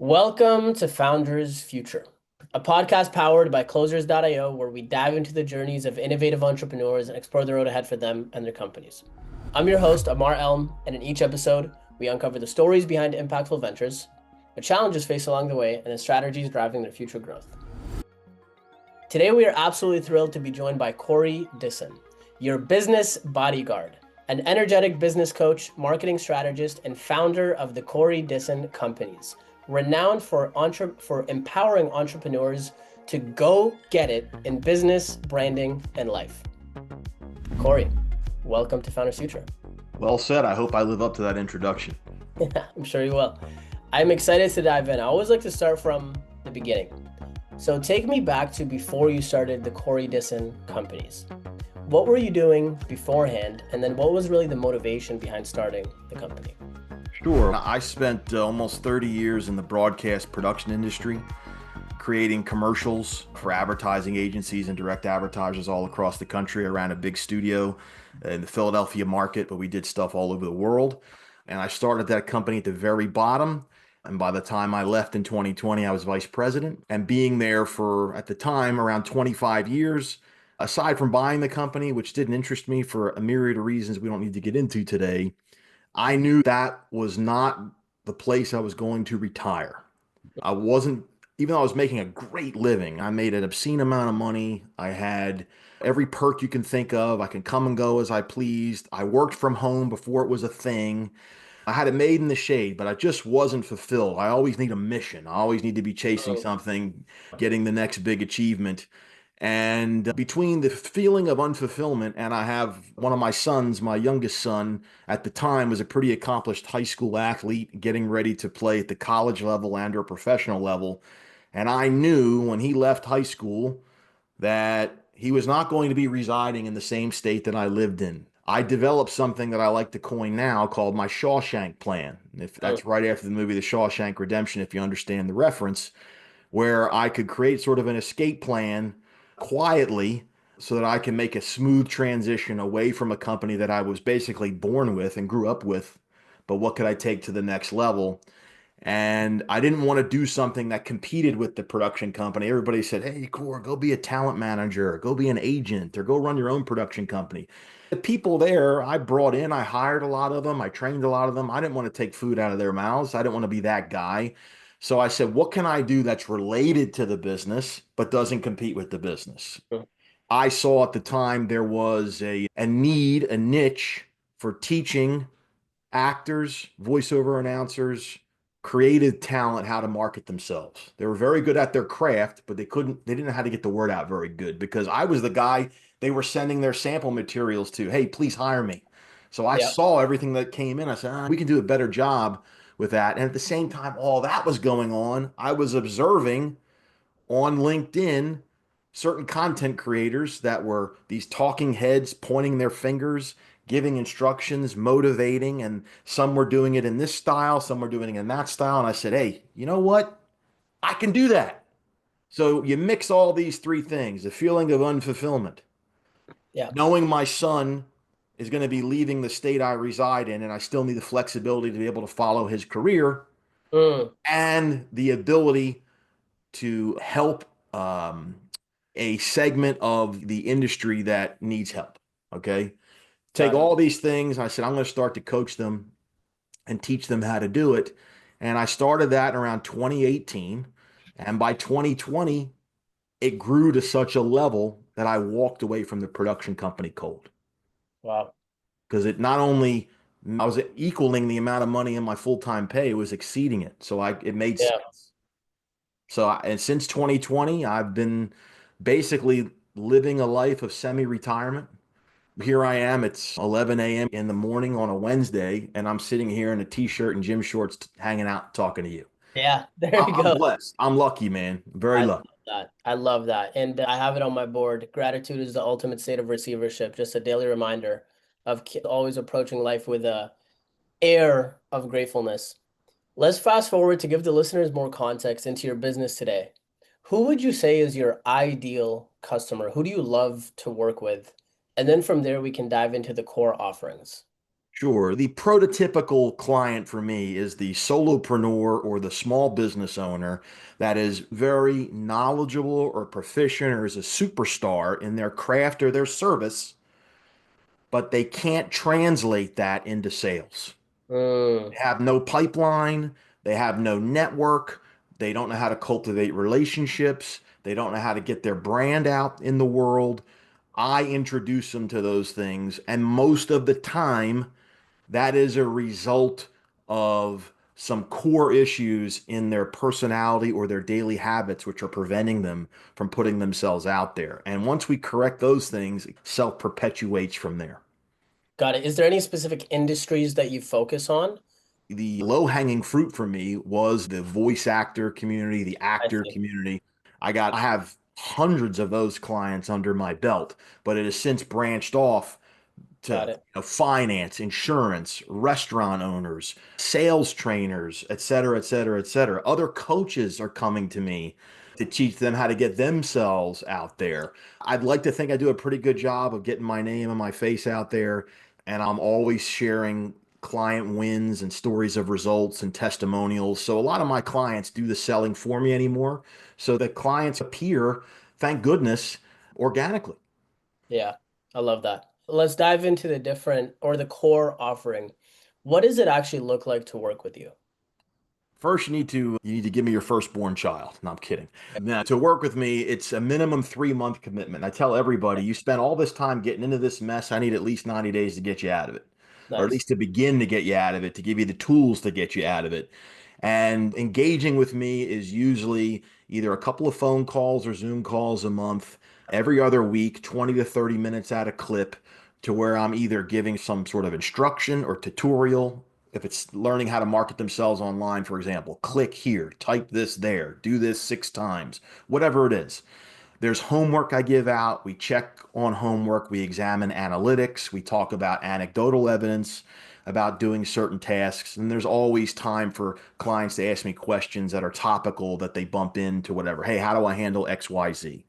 Welcome to Founders Future, a podcast powered by Closers.io, where we dive into the journeys of innovative entrepreneurs and explore the road ahead for them and their companies. I'm your host, Amar Elm, and in each episode, we uncover the stories behind impactful ventures, the challenges faced along the way, and the strategies driving their future growth. Today, we are absolutely thrilled to be joined by Corey Dissin, your business bodyguard, an energetic business coach, marketing strategist, and founder of the Corey Dissin Companies, renowned for empowering entrepreneurs to go get it in business, branding, and life. Corey, welcome to Founders Future. Well said. I hope I live up to that introduction. I'm sure you will. I'm excited to dive in. I always like to start from the beginning. So take me back to before you started the Corey Dissin Companies. What were you doing beforehand? And then what was really the motivation behind starting the company? Sure. I spent almost 30 years in the broadcast production industry, creating commercials for advertising agencies and direct advertisers all across the country. I ran a big studio in the Philadelphia market, but we did stuff all over the world. And I started that company at the very bottom. And by the time I left in 2020, I was vice president. And being there for, at the time, around 25 years, aside from buying the company, which didn't interest me for a myriad of reasons we don't need to get into today, I knew that was not the place I was going to retire. I wasn't, even though I was making a great living, I made an obscene amount of money. I had every perk you can think of. I can come and go as I pleased. I worked from home before it was a thing. I had it made in the shade, but I just wasn't fulfilled. I always need a mission. I always need to be chasing Oh, something, getting the next big achievement. And between the feeling of unfulfillment, and I have one of my sons, my youngest son at the time was a pretty accomplished high school athlete getting ready to play at the college level and or professional level. And I knew when he left high school that he was not going to be residing in the same state that I lived in. I developed something that I like to coin now called my Shawshank plan. If oh, that's right after the movie The Shawshank Redemption, if you understand the reference, where I could create sort of an escape plan quietly so that I can make a smooth transition away from a company that I was basically born with and grew up with. But what could I take to the next level? And I didn't want to do something that competed with the production company. Everybody said, hey, Core, go be a talent manager, go be an agent, or go run your own production company. The people there I brought in, I hired a lot of them, I trained a lot of them. I didn't want to take food out of their mouths. I didn't want to be that guy. So I said, what can I do that's related to the business, but doesn't compete with the business? oh, I saw at the time there was a need, a niche for teaching actors, voiceover announcers, creative talent how to market themselves. They were very good at their craft, but they didn't know how to get the word out very good because I was the guy they were sending their sample materials to. Hey, please hire me. So I yeah. saw everything that came in. I said, we can do a better job with that. And at the same time, all that was going on, I was observing on LinkedIn certain content creators that were these talking heads pointing their fingers, giving instructions, motivating, and some were doing it in this style, some were doing it in that style. And I said, hey, you know what? I can do that. So you mix all these three things, the feeling of unfulfillment, Yeah. knowing my son is going to be leaving the state I reside in, and I still need the flexibility to be able to follow his career, Mm, and the ability to help a segment of the industry that needs help. Okay. Take got it. all these things. I said, I'm going to start to coach them and teach them how to do it. And I started that around 2018. And by 2020, it grew to such a level that I walked away from the production company cold Wow. because it not only I was equaling the amount of money in my full-time pay, it was exceeding it. So it made Yeah. sense. And since 2020, I've been basically living a life of semi-retirement. Here I am, it's 11 a.m. in the morning on a Wednesday, and I'm sitting here in a t-shirt and gym shorts hanging out talking to you. Yeah. There you I'm go. blessed. I'm lucky, man. Very I lucky. love that. I love that. And I have it on my board. Gratitude is the ultimate state of receivership. Just a daily reminder of always approaching life with a air of gratefulness. Let's fast forward to give the listeners more context into your business today. Who would you say is your ideal customer? Who do you love to work with? And then from there, we can dive into the core offerings. Sure. The prototypical client for me is the solopreneur or the small business owner that is very knowledgeable or proficient or is a superstar in their craft or their service, but they can't translate that into sales. Mm, They have no pipeline, they have no network, they don't know how to cultivate relationships, they don't know how to get their brand out in the world. I introduce them to those things, and most of the time, that is a result of some core issues in their personality or their daily habits, which are preventing them from putting themselves out there. And once we correct those things, self perpetuates from there. got it. Is there any specific industries that you focus on? The low hanging fruit for me was the voice actor community, the I actor see. community. I have hundreds of those clients under my belt, but it has since branched off Got to it. finance, insurance, restaurant owners, sales trainers, et cetera, et cetera, et cetera. Other coaches are coming to me to teach them how to get themselves out there. I'd like to think I do a pretty good job of getting my name and my face out there, and I'm always sharing client wins and stories of results and testimonials. So a lot of my clients do the selling for me anymore. So the clients appear, thank goodness, organically. Yeah, I love that. Let's dive into the different or the core offering. What does it actually look like to work with you? First, you need to give me your firstborn child. No, I'm kidding. Now, to work with me, it's a minimum 3 month commitment. I tell everybody, you spend all this time getting into this mess. I need at least 90 days to get you out of it, or at Nice. least to begin to get you out of it, to give you the tools to get you out of it. And engaging with me is usually either a couple of phone calls or Zoom calls a month, every other week, 20 to 30 minutes at a clip, to where I'm either giving some sort of instruction or tutorial. If it's learning how to market themselves online, for example, click here, type this there, do this 6 times, whatever it is. There's homework I give out. We check on homework. We examine analytics. We talk about anecdotal evidence about doing certain tasks. And there's always time for clients to ask me questions that are topical that they bump into whatever. Hey, how do I handle XYZ?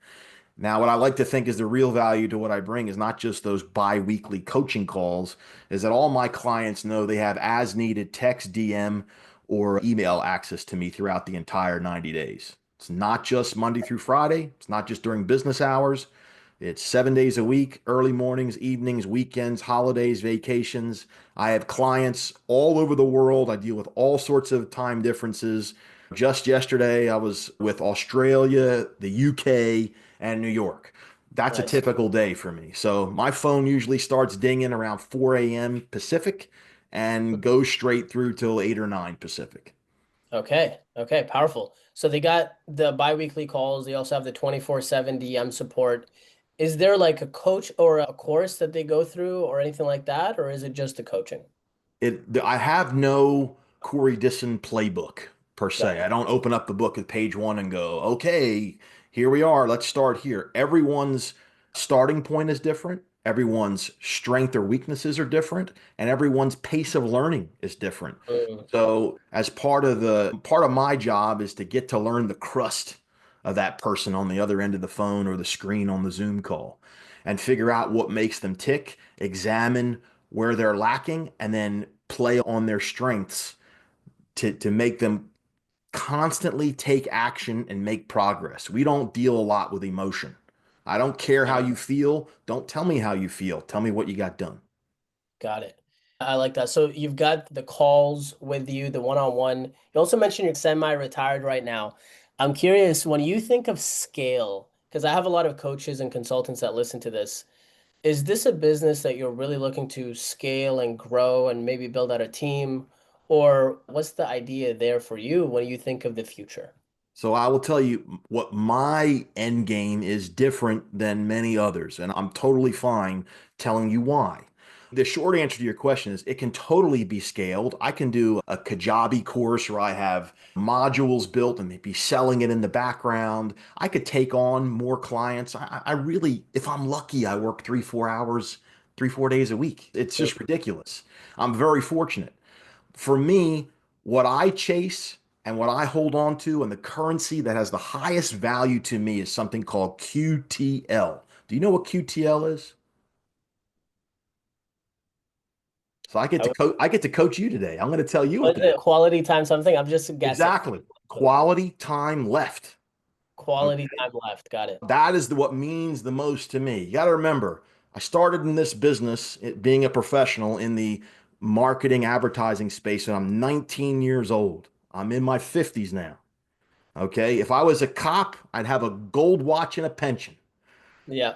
Now, what I like to think is the real value to what I bring is not just those bi-weekly coaching calls, is that all my clients know they have as needed text, DM, or email access to me throughout the entire 90 days. It's not just Monday through Friday. It's not just during business hours. It's 7 days a week, early mornings, evenings, weekends, holidays, vacations. I have clients all over the world. I deal with all sorts of time differences. Just yesterday, I was with Australia, the UK, and New York. That's a Nice. typical day for me. So my phone usually starts dinging around 4 a.m. Pacific and goes straight through till 8 or 9 Pacific. Okay. Okay. Powerful. So they got the biweekly calls. They also have the 24/7 DM support. Is there like a coach or a course that they go through or anything like that? Or is it just the coaching? I have no Corey Dissin playbook per Got se. it. I don't open up the book at page one and go, okay, here we are. Let's start here. Everyone's starting point is different. Everyone's strength or weaknesses are different, and everyone's pace of learning is different. Mm, So, as part of my job is to get to learn the crust of that person on the other end of the phone or the screen on the Zoom call and figure out what makes them tick, examine where they're lacking, and then play on their strengths to make them constantly take action and make progress. We don't deal a lot with emotion. I don't care how got it. you feel. Don't tell me how you feel. Tell me what you got done. Got it. I like that. So you've got the calls with you, the one-on-one. You also mentioned you're semi-retired right now. I'm curious, when you think of scale, because I have a lot of coaches and consultants that listen to this, is this a business that you're really looking to scale and grow and maybe build out a team? Or what's the idea there for you when you think of the future? So I will tell you what my end game is different than many others, and I'm totally fine telling you why. The short answer to your question is it can totally be scaled. I can do a Kajabi course where I have modules built and be selling it in the background. I could take on more clients. I really, if I'm lucky, I work 3, 4 hours, 3, 4 days a week. It's Mm, just ridiculous. I'm very fortunate. For me, what I chase and what I hold on to and the currency that has the highest value to me is something called QTL. Do you know what QTL is? So I get I to would, coach you today. I'm going to tell you what what is that is. it? Quality time something? I'm just guessing. Exactly. Quality time left. Quality Okay. time left. Got it. That is what means the most to me. You got to remember, I started in this business, being a professional in the marketing advertising space, and I'm 19 years old. I'm in my 50s now. Okay. If I was a cop, I'd have a gold watch and a pension. Yeah.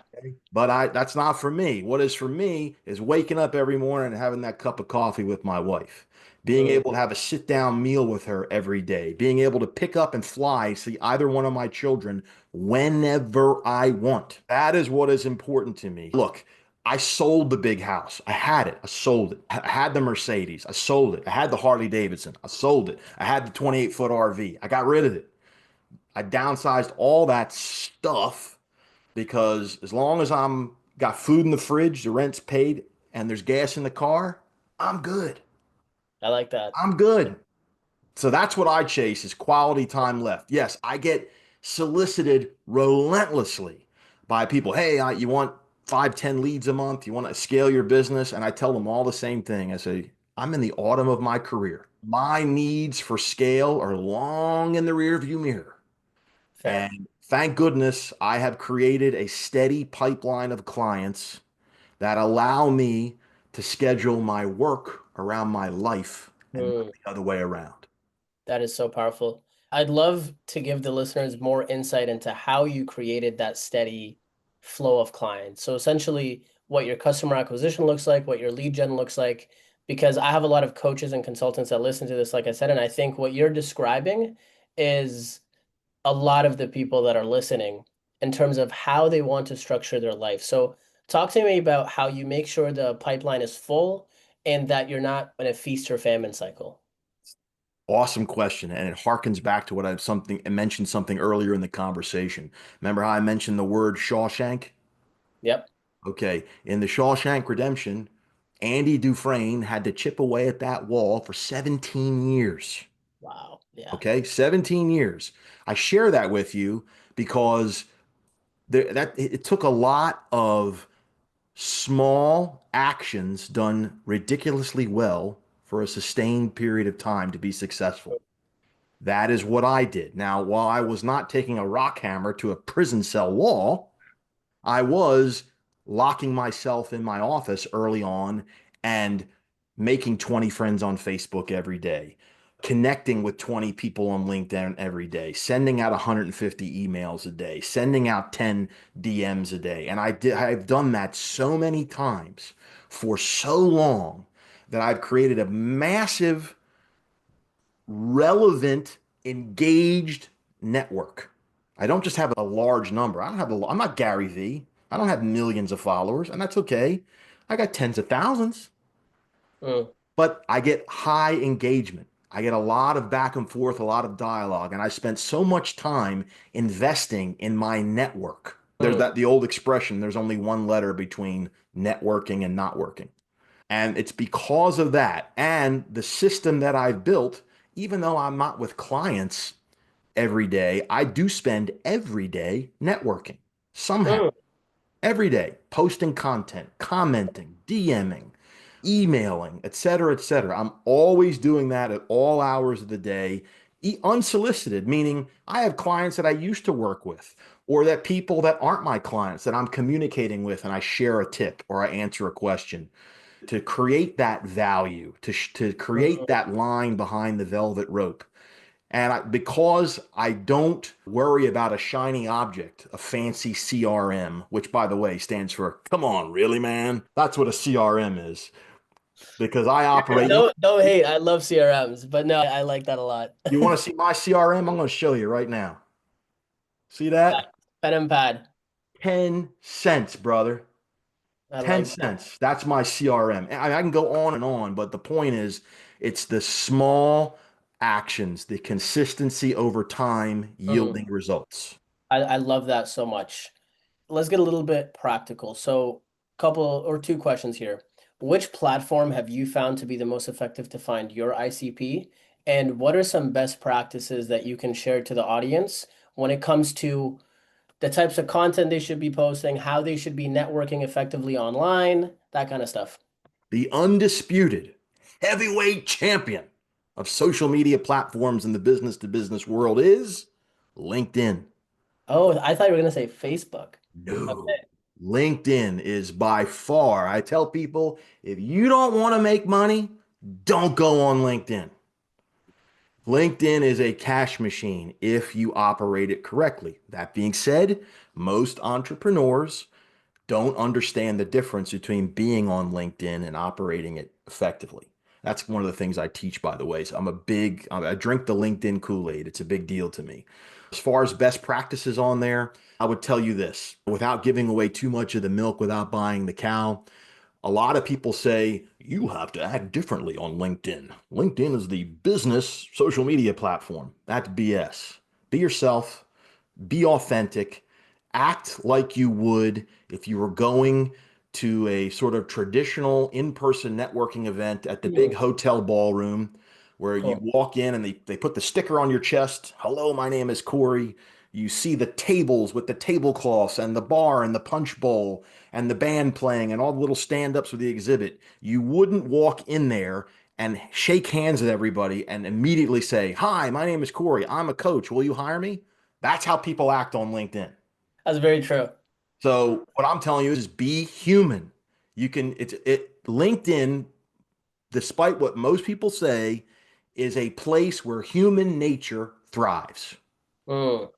But that's not for me. What is for me is waking up every morning and having that cup of coffee with my wife, being Mm, able to have a sit down meal with her every day, being able to pick up and fly, see either one of my children whenever I want. That is what is important to me. Look, I sold the big house. I had it. I sold it. I had the Mercedes. I sold it. I had the Harley Davidson. I sold it. I had the 28-foot RV. I got rid of it. I downsized all that stuff because as long as I'm got food in the fridge, the rent's paid, and there's gas in the car, I'm good. I like that. I'm good. So that's what I chase is quality time left. Yes, I get solicited relentlessly by people. Hey, you want 5, 10 leads a month? You want to scale your business? And I tell them all the same thing. I say, I'm in the autumn of my career. My needs for scale are long in the rearview mirror. Fair. And thank goodness I have created a steady pipeline of clients that allow me to schedule my work around my life and not Mm. the other way around. That is so powerful. I'd love to give the listeners more insight into how you created that steady flow of clients. So essentially, what your customer acquisition looks like, what your lead gen looks like, because I have a lot of coaches and consultants that listen to this, like I said, and I think what you're describing is a lot of the people that are listening in terms of how they want to structure their life. So talk to me about how you make sure the pipeline is full and that you're not in a feast or famine cycle. Awesome question. And it harkens back to what I mentioned something earlier in the conversation. Remember how I mentioned the word Shawshank? Yep. Okay. In the Shawshank Redemption, Andy Dufresne had to chip away at that wall for 17 years. Wow. Yeah. Okay. 17 years. I share that with you because it took a lot of small actions done ridiculously well for a sustained period of time to be successful. That is what I did. Now, while I was not taking a rock hammer to a prison cell wall, I was locking myself in my office early on and making 20 friends on Facebook every day, connecting with 20 people on LinkedIn every day, sending out 150 emails a day, sending out 10 DMs a day. And I've done that so many times for so long that I've created a massive, relevant, engaged network. I don't just have a large number. I'm not Gary Vee. I don't have millions of followers, and that's okay. I got tens of thousands, Mm, but I get high engagement. I get a lot of back and forth, a lot of dialogue, and I spent so much time investing in my network. There's mm, the old expression, there's only one letter between networking and not working. And it's because of that and the system that I've built, even though I'm not with clients every day, I do spend every day networking somehow, mm, every day, posting content, commenting, DMing, emailing, et cetera, et cetera. I'm always doing that at all hours of the day, unsolicited, meaning I have clients that I used to work with, or that people that aren't my clients that I'm communicating with, and I share a tip or I answer a question to create that value, to create mm. that line behind the velvet rope. And because I don't worry about a shiny object, a fancy CRM, which by the way stands for, come on, really, man? That's what a CRM is. Because I operate, Don't hate. I love CRMs, but no, I like that a lot. you want to see my CRM? I'm going to show you right now. See that? Pen and pad. 10 cents, brother. I 10 like that. cents. That's my CRM. I can go on and on, but the point is, it's the small actions, the consistency over time Mhm. yielding results. I love that so much. Let's get a little bit practical. So, couple or two questions here. Which platform have you found to be the most effective to find your ICP? And what are some best practices that you can share to the audience when it comes to the types of content they should be posting, how they should be networking effectively online, that kind of stuff? The undisputed heavyweight champion of social media platforms in the business to business world is LinkedIn. Oh, I thought you were gonna say Facebook. No. Okay. LinkedIn is by far, I tell people, if you don't want to make money, don't go on LinkedIn. LinkedIn is a cash machine if you operate it correctly. That being said, most entrepreneurs don't understand the difference between being on LinkedIn and operating it effectively. That's one of the things I teach, by the way. So I drink the LinkedIn Kool-Aid. It's a big deal to me. As far as best practices on there, I would tell you this without giving away too much of the milk without buying the cow. A lot of people say you have to act differently on LinkedIn. LinkedIn is the business social media platform. That's BS. Be yourself, be authentic, act like you would if you were going to a sort of traditional in-person networking event at the big Hmm, hotel ballroom where you cool. walk in and they put the sticker on your chest. Hello, my name is Corey. You see the tables with the tablecloths and the bar and the punch bowl and the band playing and all the little stand-ups with the exhibit. You wouldn't walk in there and shake hands with everybody and immediately say, "Hi, my name is Corey. I'm a coach. Will you hire me?" That's how people act on LinkedIn. That's very true. So what I'm telling you is be human. You can LinkedIn, despite what most people say, is a place where human nature thrives. Mm,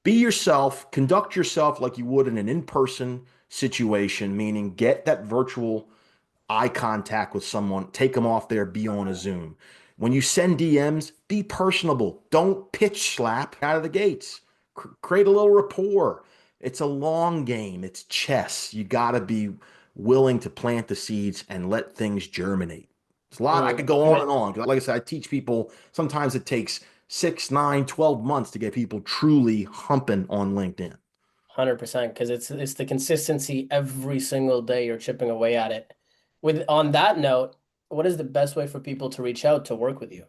Be yourself, conduct yourself like you would in an in-person situation, meaning get that virtual eye contact with someone, take them off there, be on a Zoom. When you send DMs, be personable. Don't pitch slap out of the gates. Create a little rapport. It's a long game. It's chess. You got to be willing to plant the seeds and let things germinate. It's a lot. I could mm. go on and on. Like I said, I teach people, sometimes it takes 6, 9, 12 months to get people truly humping on LinkedIn. 100%, because it's the consistency every single day you're chipping away at it. With on that note, what is the best way for people to reach out to work with you?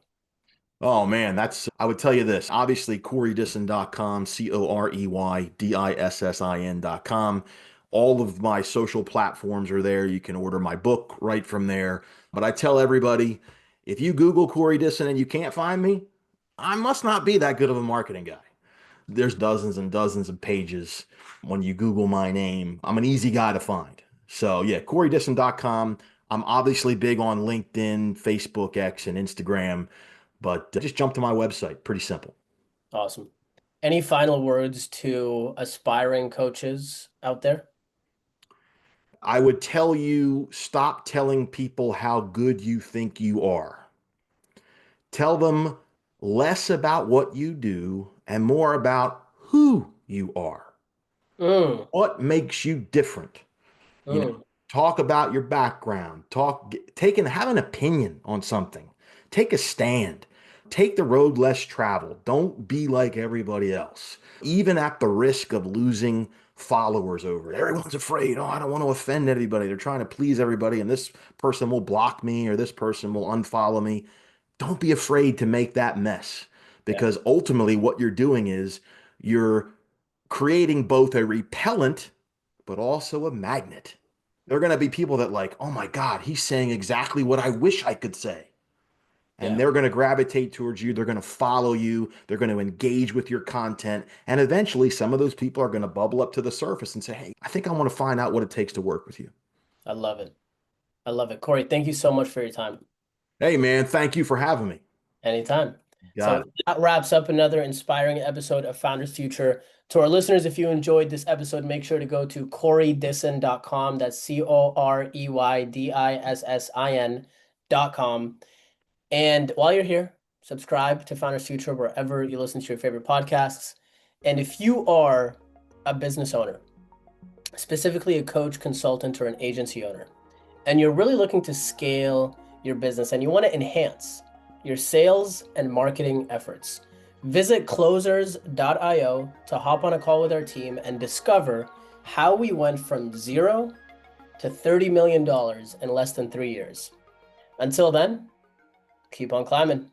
Oh man, I would tell you this. Obviously, CoreyDissin.com, CoreyDissin.com. All of my social platforms are there. You can order my book right from there. But I tell everybody, if you Google Corey Dissin and you can't find me, I must not be that good of a marketing guy. There's dozens and dozens of pages when you Google my name. I'm an easy guy to find. So yeah, CoreyDissin.com. I'm obviously big on LinkedIn, Facebook, X, and Instagram. But just jump to my website. Pretty simple. Awesome. Any final words to aspiring coaches out there? I would tell you stop telling people how good you think you are. Tell them less about what you do and more about who you are. Mm, What makes you different? You know, mm. talk about your background, have an opinion on something, take a stand, take the road less traveled. Don't be like everybody else, even at the risk of losing followers over it. Everyone's afraid. Oh, I don't want to offend anybody. They're trying to please everybody, and this person will block me or this person will unfollow me. Don't be afraid to make that mess Yeah, because ultimately what you're doing is you're creating both a repellent but also a magnet. There are going to be people that like, oh my God, he's saying exactly what I wish I could say. And yeah, they're going to gravitate towards you. They're going to follow you. They're going to engage with your content. And eventually, some of those people are going to bubble up to the surface and say, hey, I think I want to find out what it takes to work with you. I love it. I love it. Corey, thank you so much for your time. Hey, man, thank you for having me. Anytime. Got So it. that wraps up another inspiring episode of Founders Future. To our listeners, if you enjoyed this episode, make sure to go to CoreyDissin.com. That's CoreyDissin.com. And while you're here, subscribe to Founders Future wherever you listen to your favorite podcasts. And if you are a business owner, specifically a coach, consultant, or an agency owner, and you're really looking to scale your business and you want to enhance your sales and marketing efforts, visit closers.io to hop on a call with our team and discover how we went from zero to $30 million in less than 3 years. Until then, keep on climbing.